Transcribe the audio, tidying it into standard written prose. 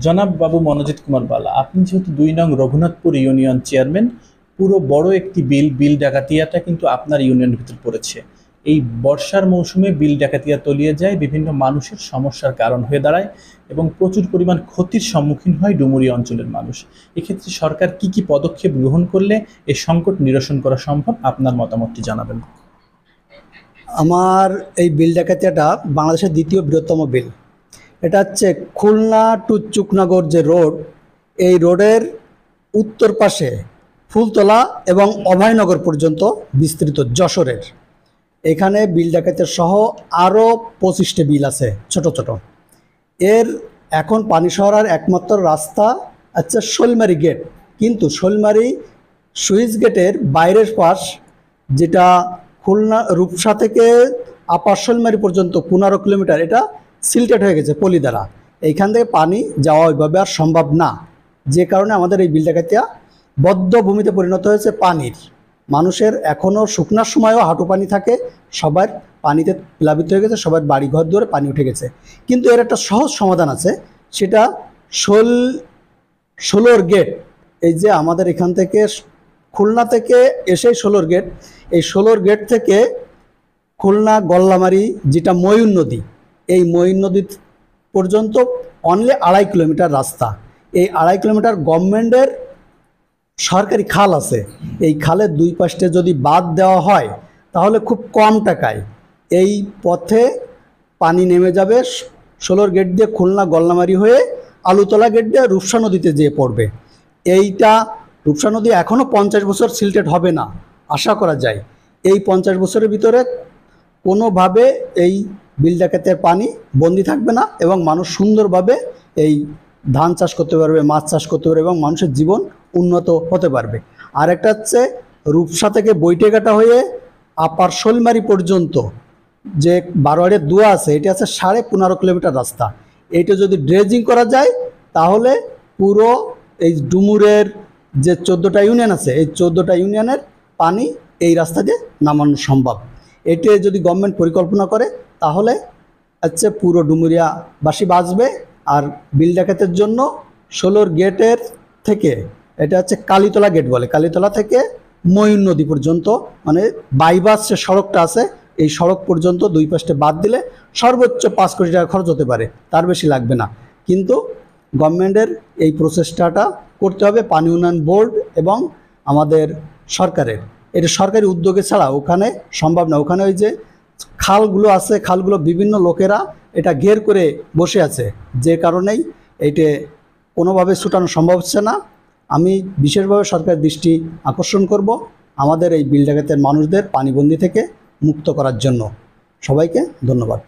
জনাব বাবু মনোজিৎ কুমার বালা, আপনি যেহেতু ২ নং রঘুনাথপুর ইউনিয়ন চেয়ারম্যান, পুরো বড় একটি বিল ডাকাতিয়াটা কিন্তু আপনার ইউনিয়নের ভিতর পড়েছে। এই বর্ষার মৌসুমে বিল ডাকাতিয়া তলিয়ে যায়, বিভিন্ন মানুষের সমস্যার কারণ হয়ে দাঁড়ায় এবং প্রচুর পরিমাণ ক্ষতির সম্মুখীন হয় ডুমুরিয়া অঞ্চলের মানুষ। এক্ষেত্রে সরকার কি কি পদক্ষেপ গ্রহণ করলে এই সংকট নিরসন করা সম্ভব, আপনার মতামতটি জানাবেন। আমার এই বিল ডাকাতিয়াটা বাংলাদেশের দ্বিতীয় বৃহত্তম বিল। এটা হচ্ছে খুলনা টু চুকনগর যে রোড, এই রোডের উত্তর পাশে ফুলতলা এবং অভয়নগর পর্যন্ত বিস্তৃত যশোরের। এখানে বিল ডাকাতের সহ আরও 25টি বিল আছে ছোট ছোট। এর এখন পানি সরার একমাত্র রাস্তা হচ্ছে শৈলমারি গেট, কিন্তু শৈলমারি সুইচ গেটের বাইরের পাশ, যেটা খুলনা রূপসা থেকে আপার শৈলমারি পর্যন্ত 15 কিলোমিটার, এটা সিলটেড হয়ে গেছে পলি দ্বারা। এইখান থেকে পানি যাওয়া ওইভাবে আর সম্ভব না, যে কারণে আমাদের এই বিল ডাকাতিয়া বদ্ধ ভূমিতে পরিণত হয়েছে পানির। মানুষের এখনও শুকনার সময়ও হাঁটু পানি থাকে, সবার পানিতে প্লাবিত হয়ে গেছে, সবার বাড়িঘর ধরে পানি উঠে গেছে। কিন্তু এর একটা সহজ সমাধান আছে, সেটা ষোলোর গেট। এই যে আমাদের এখান থেকে খুলনা থেকে এসেই ষোলোর গেট, এই ষোলোর গেট থেকে খুলনা গল্লামারি, যেটা ময়ূর নদী, এই ময়ূর নদী পর্যন্ত অনলি 2.5 কিলোমিটার রাস্তা। এই 2.5 কিলোমিটার গভর্নমেন্টের সরকারি খাল আছে। এই খালের দুই পাশে যদি বাঁধ দেওয়া হয়, তাহলে খুব কম টাকায় এই পথে পানি নেমে যাবে। ষোলোর গেট দিয়ে খুলনা গল্লামারি হয়ে আলুতলা গেট দিয়ে রূপসা নদীতে যেয়ে পড়বে। এইটা রূপসা নদী এখনও 50 বছর সিলটেড হবে না, আশা করা যায়। এই 50 বছরের ভিতরে কোনোভাবে এই বিল ডাকাতের পানি বন্দি থাকবে না এবং মানুষ সুন্দরভাবে এই ধান চাষ করতে পারবে, মাছ চাষ করতে পারবে এবং মানুষের জীবন উন্নত হতে পারবে। আর একটা হচ্ছে রূপসা থেকে বৈটেঘাটা হয়ে আপার শৈলমারি পর্যন্ত যে বারোয়ারের দুয়া আছে, এটা আছে 15.5 কিলোমিটার রাস্তা। এইটা যদি ড্রেজিং করা যায়, তাহলে পুরো এই ডুমুরের যে 14টা ইউনিয়ন আছে, এই 14টা ইউনিয়নের পানি এই রাস্তা দিয়ে নামানো সম্ভব। এটি যদি গভর্নমেন্ট পরিকল্পনা করে, তাহলে হচ্ছে পুরো ডুমুরিয়াবাসী বাঁচবে। আর বিল ডাকাতের জন্য ষোলোর গেটের থেকে, এটা হচ্ছে কালীতলা গেট বলে, কালীতলা থেকে ময়ূর নদী পর্যন্ত, মানে বাইপাস যে সড়কটা আছে, এই সড়ক পর্যন্ত দুই পাশে বাদ দিলে সর্বোচ্চ 5 কোটি টাকা খরচ হতে পারে, তার বেশি লাগবে না। কিন্তু গভর্নমেন্টের এই প্রচেষ্টাটা করতে হবে, পানি উন্নয়ন বোর্ড এবং আমাদের সরকারের। এটা সরকারি উদ্যোগে ছাড়া ওখানে সম্ভব না। ওখানে ওই যে খালগুলো আছে, খালগুলো বিভিন্ন লোকেরা এটা ঘের করে বসে আছে, যে কারণেই এইটা কোনোভাবে ছুটানো সম্ভব হচ্ছে না। আমি বিশেষভাবে সরকারের দৃষ্টি আকর্ষণ করব আমাদের এই বিল ডাকাতের মানুষদের পানিবন্দি থেকে মুক্ত করার জন্য। সবাইকে ধন্যবাদ।